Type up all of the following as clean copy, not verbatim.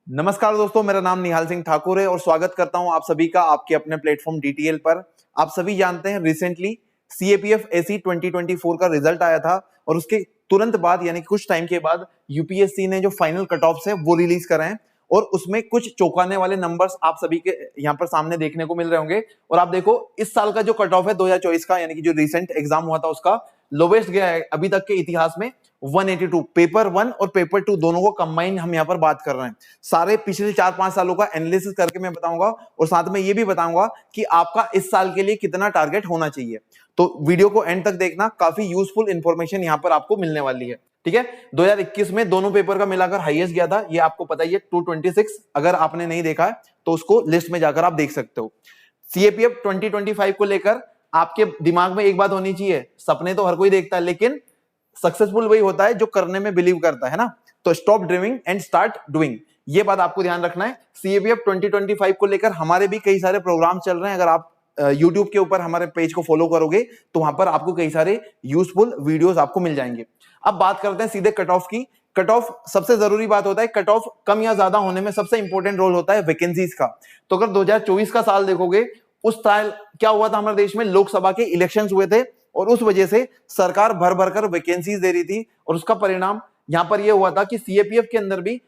नमस्कार दोस्तों, मेरा नाम निहाल सिंह ठाकुर है और स्वागत करता हूं आप सभी का आपके अपने प्लेटफॉर्म डीटीएल पर। आप सभी जानते हैं रिसेंटली सीएपीएफ एसी 2024 का रिजल्ट आया था और उसके तुरंत बाद यानी कुछ टाइम के बाद यूपीएससी ने जो फाइनल कट ऑफ्स है वो रिलीज करे हैं और उसमें कुछ चौंकाने वाले नंबर्स आप सभी के यहाँ पर सामने देखने को मिल रहे होंगे। और आप देखो इस साल का जो कट ऑफ है 2024 का यानी कि जो रिसेंट एग्जाम हुआ था उसका लोवेस्ट गया है अभी तक के इतिहास में 182। पेपर 1 और पेपर 2 दोनों को कंबाइन हम यहाँ पर बात कर रहे हैं। सारे पिछले 4-5 सालों का एनालिसिस करके मैं बताऊंगा और साथ में ये भी बताऊंगा कि आपका इस साल के लिए कितना टारगेट होना चाहिए। तो वीडियो को एंड तक देखना, काफी यूजफुल इंफॉर्मेशन यहाँ पर आपको मिलने वाली है। ठीक है, 2021 में दोनों पेपर का मिलाकर हाईएस्ट गया था, ये आपको पता ही है 226। अगर आपने नहीं देखा है तो उसको लिस्ट में जाकर आप देख सकते हो। सीएपीएफ 2025 को लेकर आपके दिमाग में एक बात होनी चाहिए, सपने तो हर कोई देखता है लेकिन सक्सेसफुल वही होता है जो करने में बिलीव करता है ना। तो stop dreaming and start doing, ये बात आपको ध्यान रखना है। सीएपीएफ 2025 को लेकर हमारे भी कई सारे प्रोग्राम चल रहे हैं। अगर आप YouTube के ऊपर हमारे पेज को फॉलो करोगे तो वहां पर आपको कई सारे यूजफुल वीडियोस आपको मिल जाएंगे। अब बात करते हैं सीधे कट ऑफ की। कट ऑफ सबसे जरूरी बात होता है, कट ऑफ कम या ज्यादा होने में सबसे इंपॉर्टेंट रोल होता है वैकेंसीज का। तो अगर 2024 का साल देखोगे, उस साल क्या हुआ था, हमारे देश में लोकसभा के इलेक्शंस हुए थे और उस वजह से सरकार भर भर कर वैकेंसीज दे रही थी और उसका परिणाम यहां पर यह हुआ था कि सीएपीएफ के अंदर भी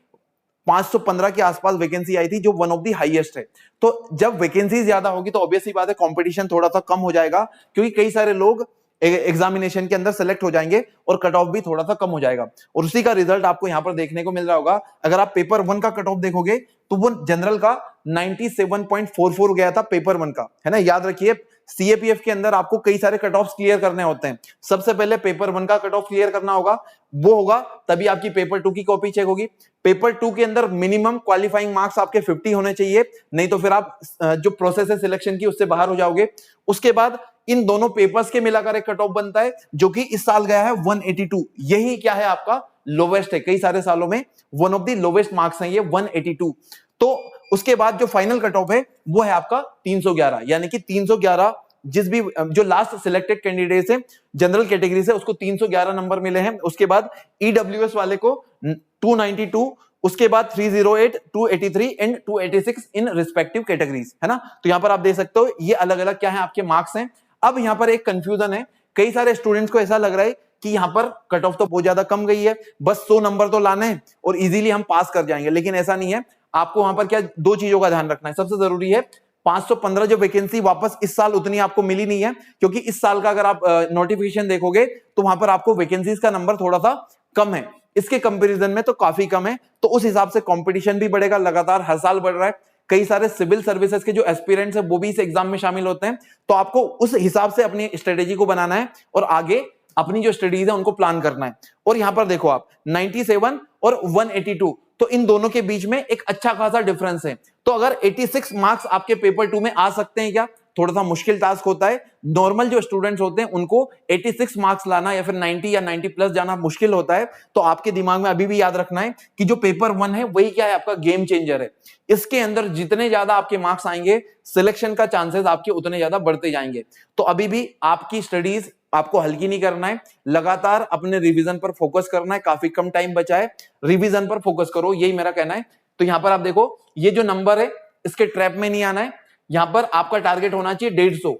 515 के आसपास वैकेंसी आई थी जो वन ऑफ दी हाईएस्ट है। तो जब वैकेंसी ज्यादा होगी तो ऑब्वियसली बात है कंपटीशन थोड़ा सा कम हो जाएगा, क्योंकि कई सारे लोग एग्जामिनेशन के अंदर सेलेक्ट हो जाएंगे और कट ऑफ भी थोड़ा सा कम हो जाएगा। और उसी का रिजल्ट आपको यहां पर देखने को मिल रहा होगा। अगर आप पेपर 1 का कट ऑफ देखोगे तो वो जनरल का 97.44 गया था पेपर 1 का, है ना। याद रखिए सीएपीएफ के अंदर आपको कई सारे कट ऑफ क्लियर करने होते हैं। सबसे पहले पेपर 1 का कट ऑफ क्लियर करना होगा, वो होगा तभी आपकी पेपर 2 की कॉपी चेक होगी। पेपर 2 के अंदर मिनिमम क्वालिफाइंग मार्क्स आपके 50 होने चाहिए, नहीं तो फिर आप जो प्रोसेस है सिलेक्शन की उससे बाहर हो जाओगे। उसके बाद इन दोनों पेपर्स के मिलाकर एक कट ऑफ बनता है जो कि इस साल गया है 182। यही क्या है आपका लोवेस्ट है, कई सारे सालों में one of the lowest marks हैं ये 182। तो उसके बाद जो फाइनल कट ऑफ है वो है आपका 311, यानी कि 311 जिस भी जो लास्ट सिलेक्टेड कैंडिडेट है जनरल कैटेगरी से उसको 311 नंबर मिले हैं। उसके बाद ईडब्ल्यूएस वाले को 292, उसके बाद 308, 283 एंड 286 इन रिस्पेक्टिव कैटेगरीज, है ना। तो यहां पर आप देख सकते हो ये अलग अलग क्या है आपके मार्क्स हैं। अब यहां पर एक कंफ्यूजन है, कई सारे स्टूडेंट्स को ऐसा लग रहा है कि यहां पर कट ऑफ तो बहुत ज्यादा कम गई है, बस 100 नंबर तो लाने हैं और इजीली हम पास कर जाएंगे, लेकिन ऐसा नहीं है। आपको वहां पर क्या दो चीजों का ध्यान रखना है। सबसे जरूरी है 515 जो वैकेंसी वापस इस साल उतनी आपको मिली नहीं है, क्योंकि इस साल का अगर आप नोटिफिकेशन देखोगे तो वहां पर आपको वैकेंसीज का नंबर थोड़ा सा कम है, इसके कंपैरिजन में तो काफी कम है। तो उस हिसाब से कंपटीशन भी बढ़ेगा, लगातार हर साल बढ़ रहा है। कई सारे सिविल सर्विसेज के जो एस्पिरेंट्स है वो भी इस एग्जाम में शामिल होते हैं। तो आपको उस हिसाब से अपनी स्ट्रेटेजी को बनाना है और आगे अपनी जो स्टडीज है उनको प्लान करना है। और यहां पर देखो आप 97 और 182, तो इन दोनों के बीच में एक अच्छा खासा डिफरेंस है। तो अगर 86 मार्क्स आपके पेपर 2 में आ सकते हैं क्या, थोड़ा सा मुश्किल टास्क होता है। नॉर्मल जो स्टूडेंट्स होते हैं उनको 86 मार्क्स लाना या फिर 90 या 90 प्लस जाना मुश्किल होता है। तो आपके दिमाग में अभी भी याद रखना है कि जो पेपर 1 है वही क्या है आपका गेम चेंजर है। इसके अंदर जितने ज्यादा आपके मार्क्स आएंगे सिलेक्शन का चांसेस आपके उतने ज्यादा बढ़ते जाएंगे। तो अभी भी आपकी स्टडीज आपको हल्की नहीं करना है, लगातार अपने रिवीजन पर फोकस करना है। काफी कम टाइम बचा है, रिवीजन पर फोकस करो, यही मेरा कहना है। तो यहां पर आप देखो ये जो नंबर है इसके ट्रैप में नहीं आना है। यहां पर आपका टारगेट होना चाहिए 150,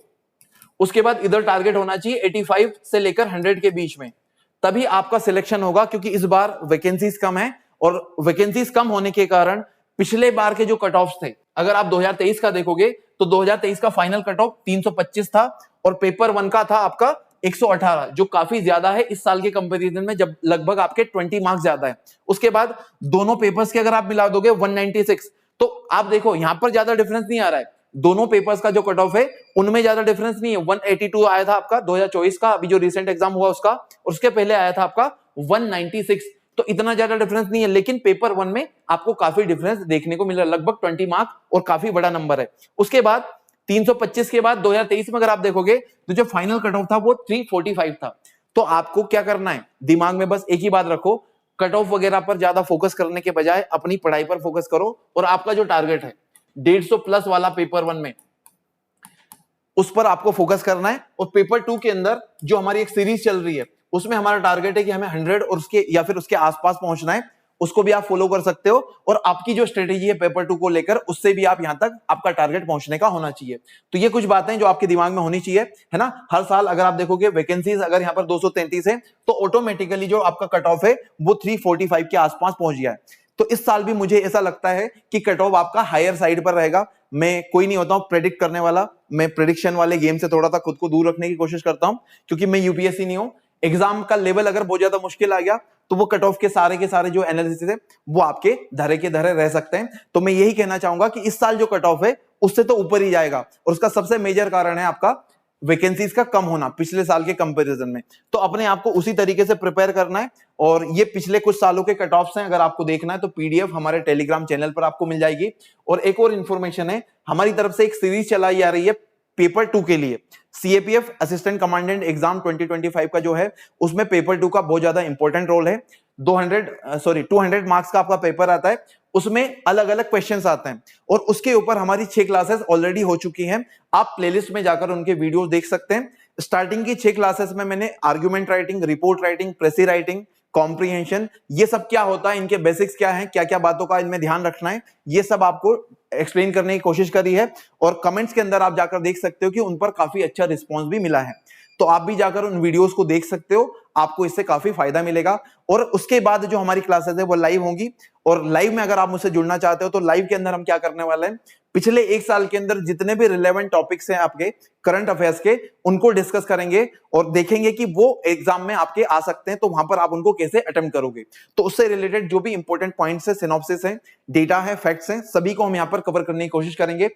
उसके बाद इधर टारगेट होना चाहिए 85 से लेकर 100 के बीच में, तभी आपका सिलेक्शन होगा। क्योंकि इस बार वैकेंसीज कम है और वैकेंसीज कम होने के कारण पिछले बार के जो कट ऑफ थे, अगर आप 2023 का देखोगे तो 2023 का फाइनल कट ऑफ 325 था और पेपर 1 का था आपका 118, जो काफी ज्यादा है इस साल के कंपैरिजन में, जब लगभग आपके 20 मार्क्स ज्यादा है। उसके बाद दोनों पेपर्स के अगर आप मिला दोगे 196, तो आप देखो यहां पर ज्यादा डिफरेंस नहीं आ रहा है। दोनों पेपर्स का जो कट ऑफ है उनमें ज्यादा डिफरेंस नहीं है। 182 आया था आपका 2024 का, अभी जो रिसेंट एग्जाम हुआ उसका, और उसके पहले आया था आपका 196। तो इतना ज्यादा डिफरेंस नहीं है, लेकिन पेपर 1 में आपको काफी डिफरेंस देखने को मिल रहा है, लगभग 20 मार्क्स, और काफी बड़ा नंबर है। उसके बाद 325 के बाद 2023 में अगर आप देखोगे तो जो फाइनल कट ऑफ था वो 345 था। तो आपको क्या करना है, दिमाग में बस एक ही बात रखो, कट ऑफ वगैरह पर ज्यादा फोकस करने के बजाय अपनी पढ़ाई पर फोकस करो। और आपका जो टारगेट है 150 प्लस वाला पेपर 1 में, उस पर आपको फोकस करना है। और पेपर 2 के अंदर जो हमारी एक सीरीज चल रही है उसमें हमारा टारगेट है कि हमें 100 और उसके या फिर उसके आसपास पहुंचना है। उसको भी आप फॉलो कर सकते हो और आपकी जो स्ट्रेटेजी है पेपर 2 को लेकर उससे भी आप यहां तक आपका टारगेट पहुंचने का होना चाहिए। तो ये कुछ बातें जो आपके दिमाग में होनी चाहिए, है ना। हर साल अगर आप देखोगे वैकेंसीज अगर यहां पर 233 है तो ऑटोमेटिकली जो आपका कट ऑफ है वो 345 के आसपास पहुंच गया है। तो इस साल भी मुझे ऐसा लगता है कि कट ऑफ आपका हायर साइड पर रहेगा। मैं कोई नहीं होता हूं प्रेडिक्ट करने वाला, मैं प्रेडिक्शन वाले गेम से थोड़ा सा खुद को दूर रखने की कोशिश करता हूं, क्योंकि मैं यूपीएससी नहीं हूं। एग्जाम का लेवल अगर बहुत ज्यादा मुश्किल आ गया तो वो कट ऑफ के सारे जो एनालिसिस है वो आपके धरे के धरे रह सकते हैं। तो मैं यही कहना चाहूंगा कि इस साल जो कट ऑफ है उससे तो ऊपर ही जाएगा, और उसका सबसे मेजर कारण है आपका वैकेंसीज का कम होना पिछले साल के कंपैरिजन में। तो अपने आप को उसी तरीके से प्रिपेयर करना है। और ये पिछले कुछ सालों के कट ऑफ्स हैं, अगर आपको देखना है तो पीडीएफ हमारे टेलीग्राम चैनल पर आपको मिल जाएगी। और एक और इंफॉर्मेशन है, हमारी तरफ से एक सीरीज चलाई जा रही है पेपर 2 के लिए। सीएपीएफ असिस्टेंट कमांडेंट एग्जाम 2025 का जो है उसमें पेपर 2 का बहुत ज्यादा इंपॉर्टेंट रोल है। 200 मार्क्स का आपका पेपर आता है, उसमें अलग अलग क्वेश्चंस आते हैं और उसके ऊपर हमारी 6 क्लासेस ऑलरेडी हो चुकी हैं। आप प्लेलिस्ट में जाकर उनके वीडियोस देख सकते हैं। स्टार्टिंग की 6 क्लासेस में मैंने argument writing, report writing, प्रेसी writing, comprehension, ये सब क्या होता है, इनके बेसिक्स क्या हैं, क्या क्या बातों का इनमें ध्यान रखना है, ये सब आपको एक्सप्लेन करने की कोशिश करी है। और कमेंट्स के अंदर आप जाकर देख सकते हो कि उन पर काफी अच्छा रिस्पॉन्स भी मिला है। तो आप भी जाकर उन वीडियोस को देख सकते हो, आपको इससे काफी फायदा मिलेगा। और उसके बाद जो हमारी क्लासेस है वो लाइव होंगी। और लाइव में अगर आप मुझसे जुड़ना चाहते हो तो लाइव के अंदर हम क्या करने वाले हैं, पिछले 1 साल के अंदर जितने भी रिलेवेंट टॉपिक्स हैं आपके करंट अफेयर्स के, उनको डिस्कस करेंगे और देखेंगे कि वो एग्जाम में आपके आ सकते हैं, तो वहां पर आप उनको कैसे अटेम्प्ट करोगे। तो उससे रिलेटेड जो भी इंपॉर्टेंट पॉइंट्स है, सिनॉप्सिस है, डेटा है, फैक्ट्स हैं, सभी को हम यहाँ पर कवर करने की कोशिश करेंगे।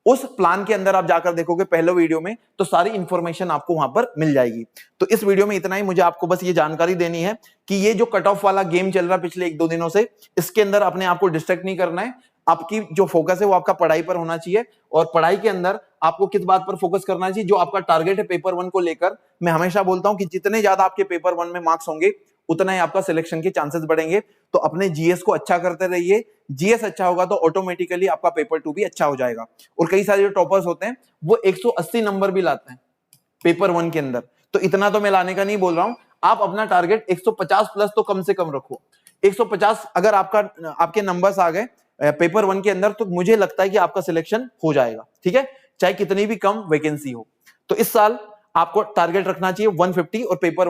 उस प्लान के अंदर आप जाकर देखोगे पहले वीडियो में तो सारी इंफॉर्मेशन आपको वहां पर मिल जाएगी। तो इस वीडियो में इतना ही, मुझे आपको बस ये जानकारी देनी है कि ये जो कट ऑफ वाला गेम चल रहा है पिछले 1-2 दिनों से, इसके अंदर अपने आप को डिस्ट्रैक्ट नहीं करना है। आपकी जो फोकस है वो आपका पढ़ाई पर होना चाहिए। और पढ़ाई के अंदर आपको किस बात पर फोकस करना चाहिए, जो आपका टारगेट है पेपर 1 को लेकर। मैं हमेशा बोलता हूं कि जितने ज्यादा आपके पेपर 1 में मार्क्स होंगे उतना ही आपका सिलेक्शन के चांसेस बढ़ेंगे। तो अपने जीएस को अच्छा करते रहिए। जीएस अच्छा होगा तो ऑटोमेटिकली आपका पेपर 2 भी अच्छा हो जाएगा। और कई सारे जो टॉपर्स होते हैं वो 180 नंबर भी लाते हैं पेपर 1 के अंदर। तो इतना तो मैं लाने का नहीं बोल रहा हूं, आप अपना टारगेट 150 प्लस तो कम से कम रखो। 150 अगर आपके नंबर्स आ गए पेपर 1 के अंदर तो मुझे लगता है कि आपका सिलेक्शन हो जाएगा, ठीक है, चाहे कितनी भी कम वैकेंसी हो। तो इस साल आपको टारगेट रखना चाहिए 150 और पेपर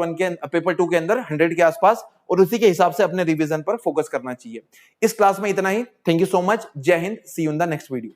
2 के अंदर 100 के आसपास, और उसी के हिसाब से अपने रिवीजन पर फोकस करना चाहिए। इस क्लास में इतना ही। Thank you so much. जय हिंद। See you in the next video.